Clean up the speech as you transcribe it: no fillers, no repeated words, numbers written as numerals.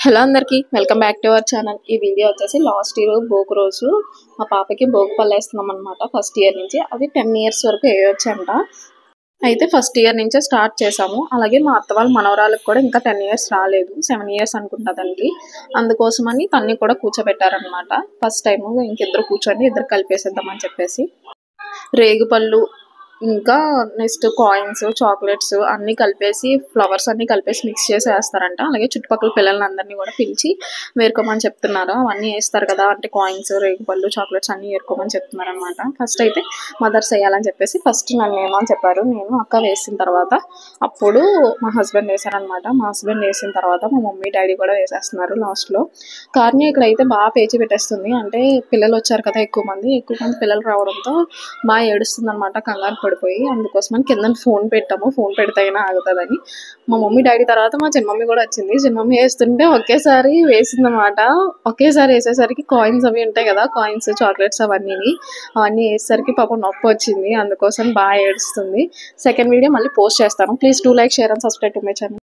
Hello అందరికీ welcome back to our channel. ఈ video వచ్చేసి లాస్ట్ ఇయర్ భోగి రోజు మా పాపకి భోగి పళ్ళు వేస్తున్నాం అనమాట. ఫస్ట్ ఇయర్ నుంచి అవి 10 ఇయర్స్ వరకు వేయొచ్చంట. అయితే ఫస్ట్ ఇయర్ నుంచే స్టార్ట్ చేసాము. అలాగే మా అత్త వాళ్ళ మనవరాలకు కూడా ఇంకా 10 ఇయర్స్ రాలేదు, 7 ఇయర్స్ అనుకుంటా దానికి. అందుకోసమని తన్ని కూడా కూర్చోబెట్టారనమాట. ఫస్ట్ టైం ఇంకిద్దరు కూర్చొని ఇద్దరు కలిపేసేద్దామని చెప్పేసి రేగుపళ్ళు ఇంకా నెక్స్ట్ కాయిన్స్, చాక్లెట్స్ అన్నీ కలిపేసి ఫ్లవర్స్ అన్నీ కలిపేసి మిక్స్ చేసి వేస్తారంట. అలాగే చుట్టుపక్కల పిల్లలందరినీ కూడా పిలిచి వేరుకోమని చెప్తున్నారు. అవన్నీ వేస్తారు కదా, అంటే కాయిన్స్, రేగుపళ్ళు, చాక్లెట్స్ అన్నీ వేరుకోమని చెప్తున్నారు అనమాట. ఫస్ట్ అయితే మదర్స్ వేయాలని చెప్పేసి ఫస్ట్ నన్ను ఏమని చెప్పారు. నేను అక్క వేసిన తర్వాత అప్పుడు మా హస్బెండ్ వేశారనమాట. మా హస్బెండ్ వేసిన తర్వాత మా మమ్మీ డాడీ కూడా వేసేస్తున్నారు లాస్ట్లో. కానీ ఇక్కడైతే బాగా పేచి పెట్టేస్తుంది. అంటే పిల్లలు వచ్చారు కదా, ఎక్కువ మంది పిల్లలు రావడంతో బాగా ఏడుస్తుంది అనమాట, కంగారు పడిపోయి. అందుకోసమని కింద ఫోన్ పెట్టాము, ఫోన్ పెడితే అయినా ఆగుతుందని. మా మమ్మీ డాడీ తర్వాత మా చిన్నమమ్మీ కూడా వచ్చింది. చిన్నమమ్మీ వేస్తుంటే ఒకేసారి వేసిందన్నమాట. ఒకేసారి వేసేసరికి కాయిన్స్ అవి ఉంటాయి కదా, కాయిన్స్, చాక్లెట్స్ అవన్నీ వేసేసరికి పాపం నొప్పి వచ్చింది. అందుకోసం బాగా ఏడుస్తుంది. సెకండ్ వీడియో మళ్ళీ పోస్ట్ చేస్తాను. Please do like, share and subscribe to my channel.